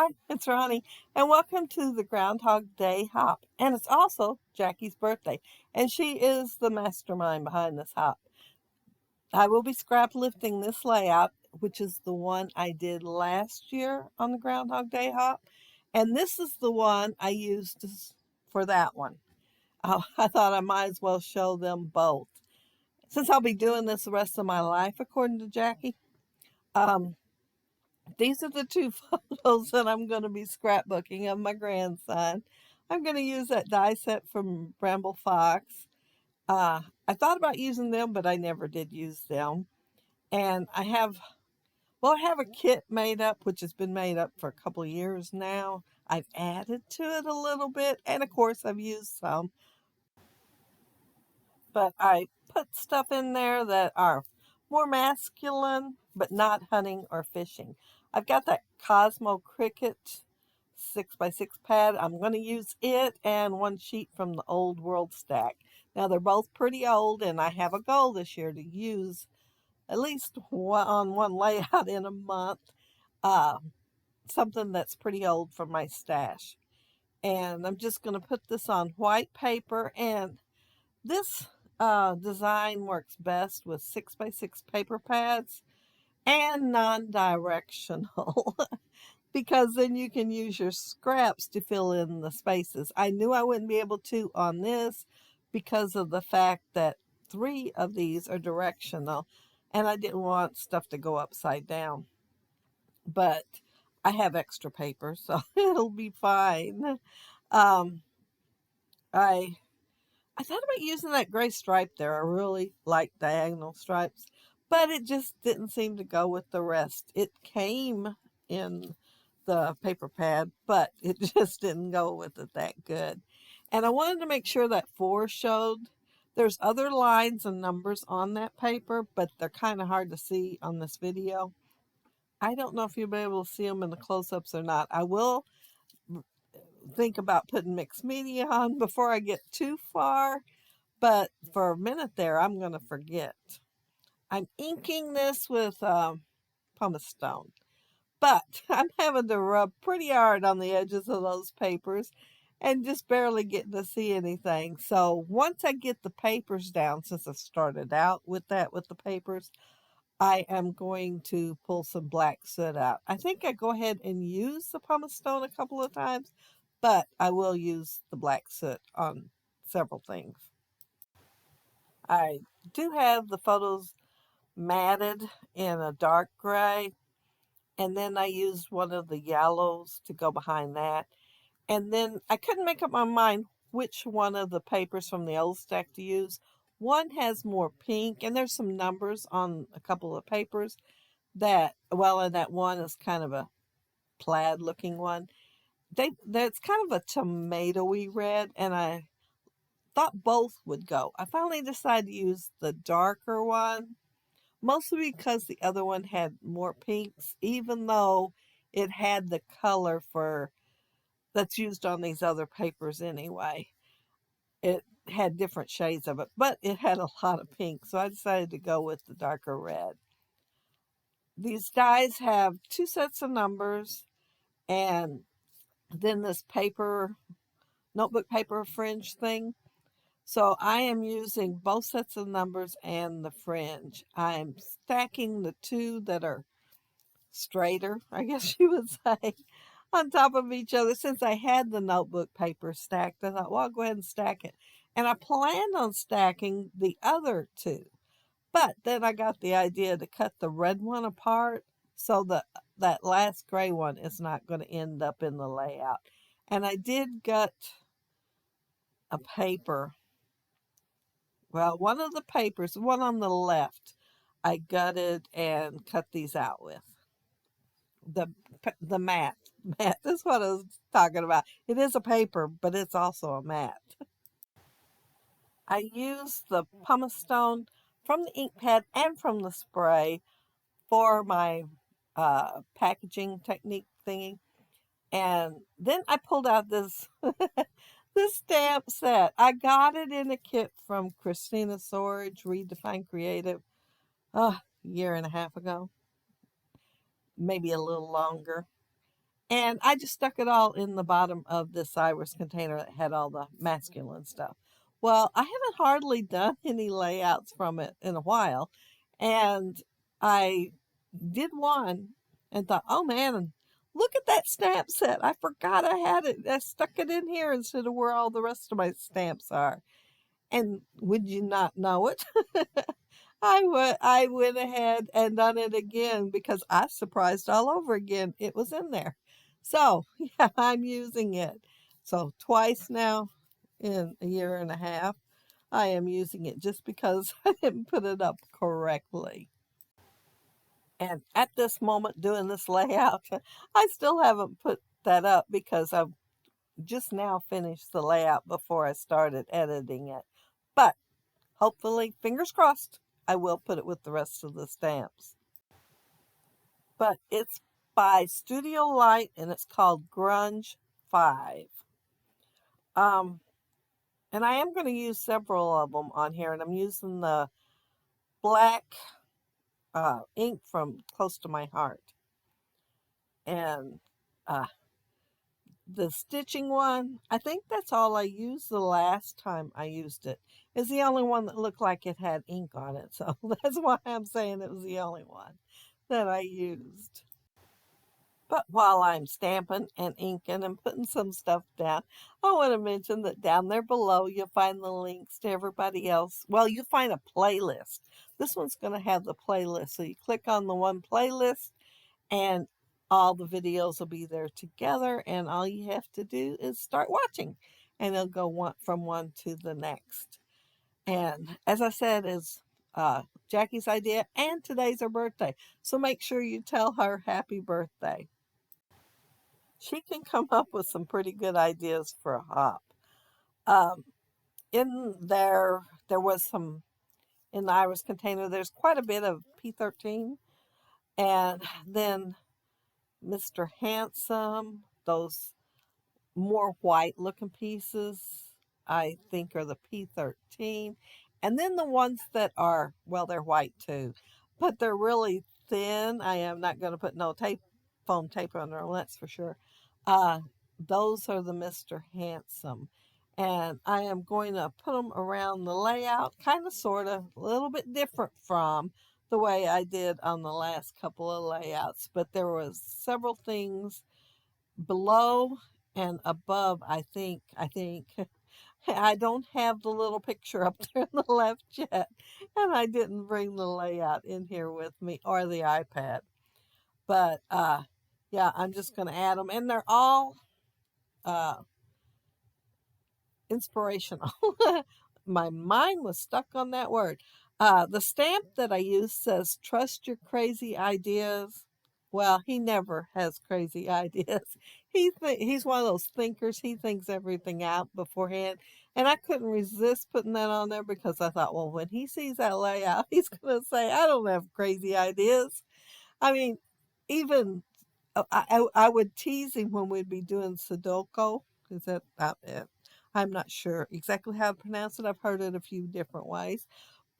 Hi, it's Ronnie, and welcome to the Groundhog Day Hop. And it's also Jackie's birthday, and she is the mastermind behind this hop. I will be scrap lifting this layout, which is the one I did last year on the Groundhog Day Hop, and this is the one I used for that one. I thought I might as well show them both. Since I'll be doing this the rest of my life, according to Jackie, um, these are the two photos that I'm going to be scrapbooking of my grandson. I'm going to use that die set from Bramble Fox. I thought about using them, but I never did use them. And I have a kit made up, which has been made up for a couple of years now. I've added to it a little bit, and of course, I've used some, but I put stuff in there that are more masculine, but not hunting or fishing. I've got that Cosmo Cricket 6x6 pad. I'm going to use it and one sheet from the Old World stack. Now, they're both pretty old, and I have a goal this year to use at least on one layout in a month, uh, something that's pretty old from my stash. And I'm just going to put this on white paper, and this design works best with 6x6 paper pads and non-directional because then you can use your scraps to fill in the spaces. I knew I wouldn't be able to on this because of the fact that 3 of these are directional and I didn't want stuff to go upside down. But I have extra paper, so it'll be fine. Um, I I thought about using that gray stripe there. I really like diagonal stripes, but it just didn't seem to go with the rest. It came in the paper pad, but it just didn't go with it that good. And I wanted to make sure that 4 showed. There's other lines and numbers on that paper, but they're kind of hard to see on this video. I don't know if you'll be able to see them in the close-ups or not. I will think about putting mixed media on before I get too far, but for a minute there, I'm going to forget. I'm inking this with pumice stone, but I'm having to rub pretty hard on the edges of those papers and just barely getting to see anything. So once I get the papers down, since I started out with that with the papers, I am going to pull some black soot out. I think I go ahead and use the pumice stone a couple of times, but I will use the black soot on several things. I do have the photos matted in a dark gray, and then I used one of the yellows to go behind that. And then I couldn't make up my mind which one of the papers from the old stack to use. One has more pink, and there's some numbers on a couple of papers and that one is kind of a plaid looking one. That's kind of a tomatoey red, and I thought both would go. I finally decided to use the darker one, mostly because the other one had more pinks, even though it had the color for that's used on these other papers anyway. It had different shades of it, but it had a lot of pink, so I decided to go with the darker red. These dies have 2 sets of numbers and then this paper, notebook paper fringe thing. So I am using both sets of numbers and the fringe. I'm stacking the 2 that are straighter, I guess you would say, on top of each other. Since I had the notebook paper stacked, I thought, well, I'll go ahead and stack it. And I planned on stacking the other 2. But then I got the idea to cut the red one apart so that last gray one is not going to end up in the layout. And I did gut a paper. Well, one of the papers, the one on the left, I gutted and cut these out with. The the mat. Mat, that's what I was talking about. It is a paper, but it's also a mat. I used the pumice stone from the ink pad and from the spray for my packaging technique thingy. And then I pulled out this this stamp set. I got it in a kit from Christina Sorge, Redefine Creative, a year and a half ago, maybe a little longer. And I just stuck it all in the bottom of this iris container that had all the masculine stuff. Well, I haven't hardly done any layouts from it in a while. And I did one and thought, oh man, look at that stamp set. I forgot I had it. I stuck it in here instead of where all the rest of my stamps are. And would you not know it? I went ahead and done it again because I was surprised all over again. It was in there. So, yeah, I'm using it. So, twice now in a year and a half, I am using it just because I didn't put it up correctly. And at this moment, doing this layout, I still haven't put that up because I've just now finished the layout before I started editing it. But hopefully, fingers crossed, I will put it with the rest of the stamps. But it's by Studio Light and it's called Grunge 5. Um, and I am going to use several of them on here, and I'm using the black ink from Close to My Heart. And uh, the stitching one, I think that's all I used the last time I used it. It's the only one that looked like it had ink on it. So that's why I'm saying it was the only one that I used. But while I'm stamping and inking and putting some stuff down, I want to mention that down there below you'll find the links to everybody else. Well, you'll find a playlist. This one's going to have the playlist. So you click on the one playlist and all the videos will be there together, and all you have to do is start watching, and it'll go from one to the next. And as I said, is Jackie's idea, and today's her birthday, so make sure you tell her happy birthday. She can come up with some pretty good ideas for a hop. Um, in there was some in the iris container. There's quite a bit of P13, and then Mr. Handsome, those more white looking pieces, I think are the P13. And then the ones that are, well, they're white too, but they're really thin. I am not going to put no foam tape on them, that's for sure. Uh, those are the Mr. Handsome. And I am going to put them around the layout, kind of, sort of, a little bit different from the way I did on the last couple of layouts. But there was several things below and above. I think I don't have the little picture up there on the left yet, and I didn't bring the layout in here with me or the iPad. But yeah, I'm just going to add them, and they're all uh, inspirational. My mind was stuck on that word. The stamp that I use says, "Trust your crazy ideas." Well, he never has crazy ideas. He's one of those thinkers. He thinks everything out beforehand. And I couldn't resist putting that on there because I thought, well, when he sees that layout, he's going to say, I don't have crazy ideas. I mean, even I would tease him when we'd be doing Sudoku. Is that it? I'm not sure exactly how to pronounce it. I've heard it a few different ways.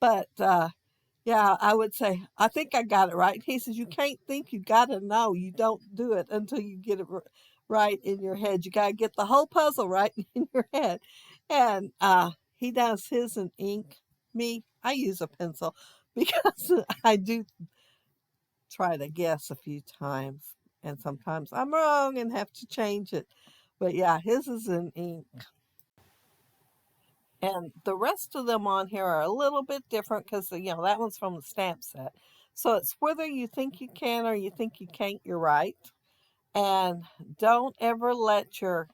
But yeah, I would say, I think I got it right. He says, you can't think, you got to know. You don't do it until you get it right in your head. You got to get the whole puzzle right in your head. And he does his in ink. Me, I use a pencil because I do try to guess a few times. And sometimes I'm wrong and have to change it. But yeah, his is in ink. And the rest of them on here are a little bit different because, that one's from the stamp set. So it's whether you think you can or you think you can't, you're right. And don't ever let your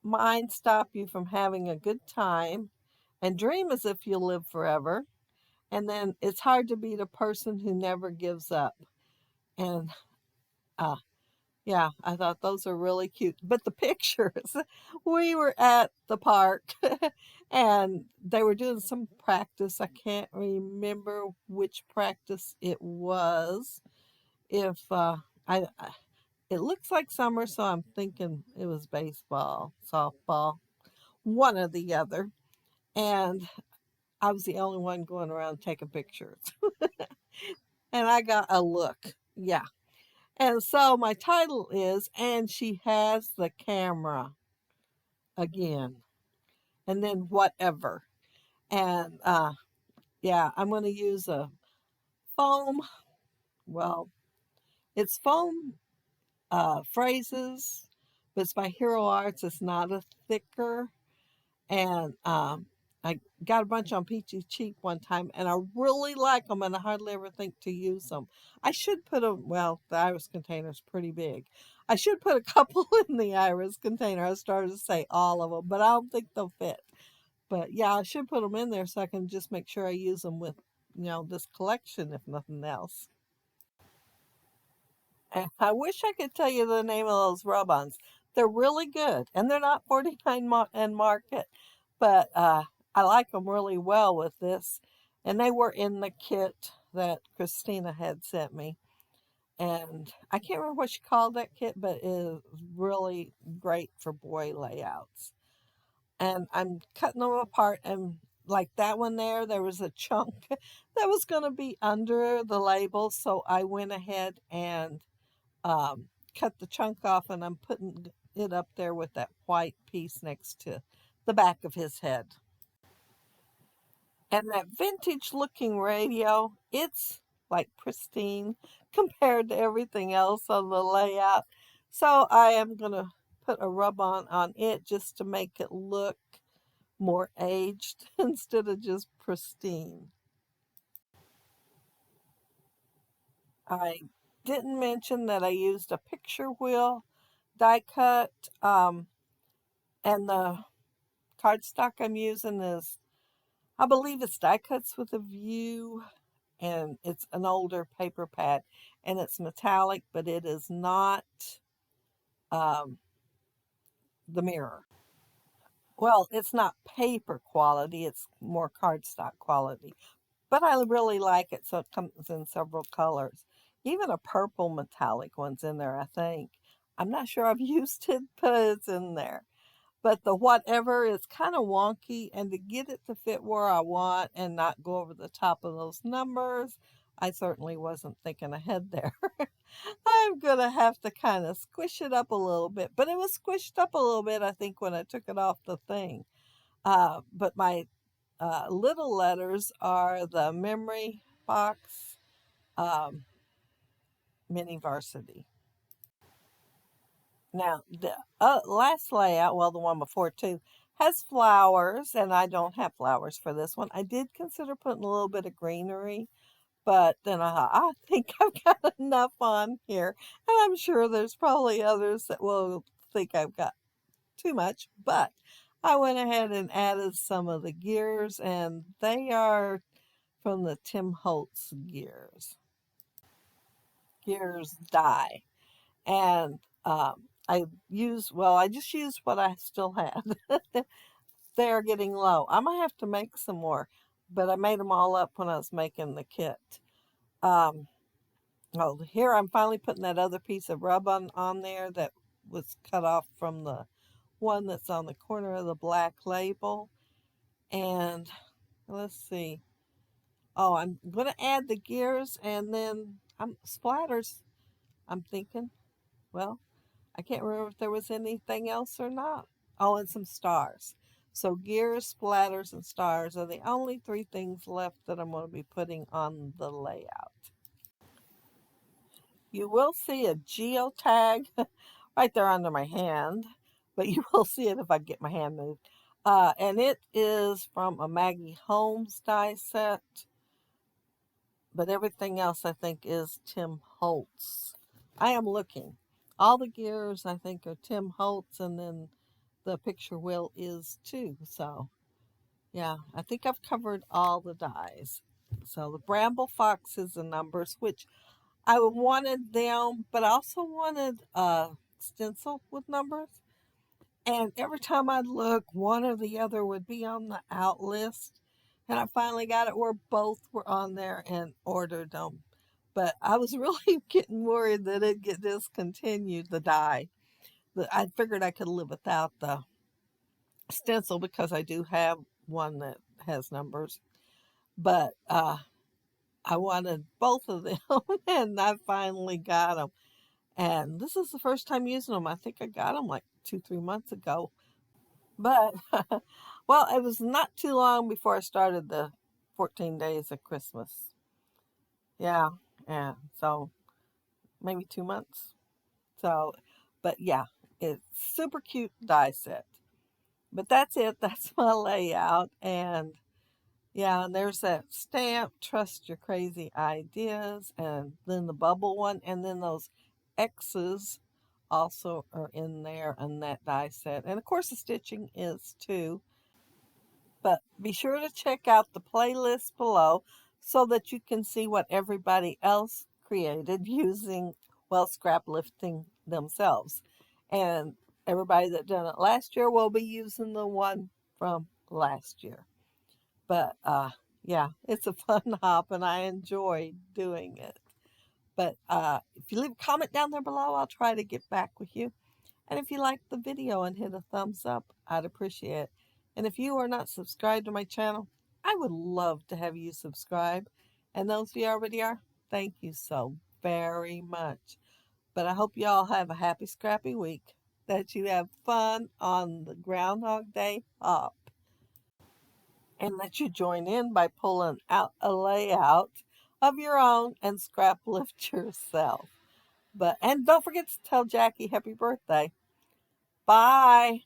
mind stop you from having a good time. And dream as if you'll live forever. And then it's hard to be the person who never gives up. And uh, yeah, I thought those are really cute. But the pictures, we were at the park and they were doing some practice. I can't remember which practice it was. If it looks like summer, so I'm thinking it was baseball, softball, one or the other. And I was the only one going around taking pictures. And I got a look. Yeah. And so my title is And She Has the Camera Again. And then whatever. And yeah, I'm going to use a foam. Well, it's foam phrases, but it's by Hero Arts. It's not a thicker. And I got a bunch on Peachy Cheap one time, and I really like them, and I hardly ever think to use them. I should put them, well, the iris container is pretty big. I should put a couple in the iris container. I started to say all of them, but I don't think they'll fit. But yeah, I should put them in there so I can just make sure I use them with, this collection, if nothing else. And I wish I could tell you the name of those rub-ons. They're really good, and they're not 49 and market, but I like them really well with this. And they were in the kit that Christina had sent me. And I can't remember what she called that kit, but it is really great for boy layouts. And I'm cutting them apart, and like that one there was a chunk that was going to be under the label, so I went ahead and cut the chunk off, and I'm putting it up there with that white piece next to the back of his head. And that vintage looking radio, it's like pristine compared to everything else on the layout. So I am going to put a rub on it just to make it look more aged instead of just pristine. I didn't mention that I used a picture wheel die cut, and the cardstock I'm using is, I believe it's die cuts with a view, and it's an older paper pad, and it's metallic, but it is not um, the mirror. Well, it's not paper quality, it's more cardstock quality, but I really like it, so it comes in several colors. Even a purple metallic one's in there, I think. I'm not sure I've used it, but it's in there. But the whatever is kind of wonky, and to get it to fit where I want and not go over the top of those numbers, I certainly wasn't thinking ahead there. I'm gonna have to kind of squish it up a little bit, but it was squished up a little bit, I think, when I took it off the thing. But my little letters are the memory box um, mini varsity. Now, the last layout, well, the one before too, has flowers, and I don't have flowers for this one. I did consider putting a little bit of greenery, but then I thought, I think I've got enough on here. And I'm sure there's probably others that will think I've got too much, but I went ahead and added some of the gears, and they are from the Tim Holtz gears die. And I just used what I still had. They are getting low. I might have to make some more, but I made them all up when I was making the kit. Um, oh, here I'm finally putting that other piece of rub on there that was cut off from the one that's on the corner of the black label. And let's see. Oh, I'm going to add the gears, and then I'm splatters. I'm thinking, well, I can't remember if there was anything else or not. Oh, and some stars. So gears, splatters, and stars are the only three things left that I'm going to be putting on the layout. You will see a geotag right there under my hand, but you will see it if I get my hand moved. And it is from a Maggie Holmes die set, but everything else I think is Tim Holtz. I am looking. All the gears I think are Tim Holtz, and then the picture wheel is too. So yeah, I think I've covered all the dies. So the Bramble Foxes and numbers, which I wanted them, but I also wanted a stencil with numbers. And every time I'd look, one or the other would be on the out list. And I finally got it where both were on there and ordered them. But I was really getting worried that it'd get discontinued, the die. I figured I could live without the stencil because I do have one that has numbers. But I wanted both of them, and I finally got them. And this is the first time using them. I think I got them like 2, 3 months ago. But, well, it was not too long before I started the 14 days of Christmas. Yeah, yeah. So maybe 2 months. So, but yeah, it's super cute die set. But that's it. That's my layout. And yeah, and there's that stamp, trust your crazy ideas, and then the bubble one, and then those X's also are in there on that die set. And of course, the stitching is too. But be sure to check out the playlist below so that you can see what everybody else created using, well, scrap lifting themselves. And everybody that done it last year will be using the one from last year. But yeah, it's a fun hop and I enjoy doing it. But if you leave a comment down there below, I'll try to get back with you. And if you liked the video and hit a thumbs up, I'd appreciate it. And if you are not subscribed to my channel, I would love to have you subscribe. And those of you already are, thank you so very much. But I hope you all have a happy scrappy week, that you have fun on the Groundhog Day hop, and that you join in by pulling out a layout of your own and scrap lift yourself. And don't forget to tell Jackie happy birthday. Bye.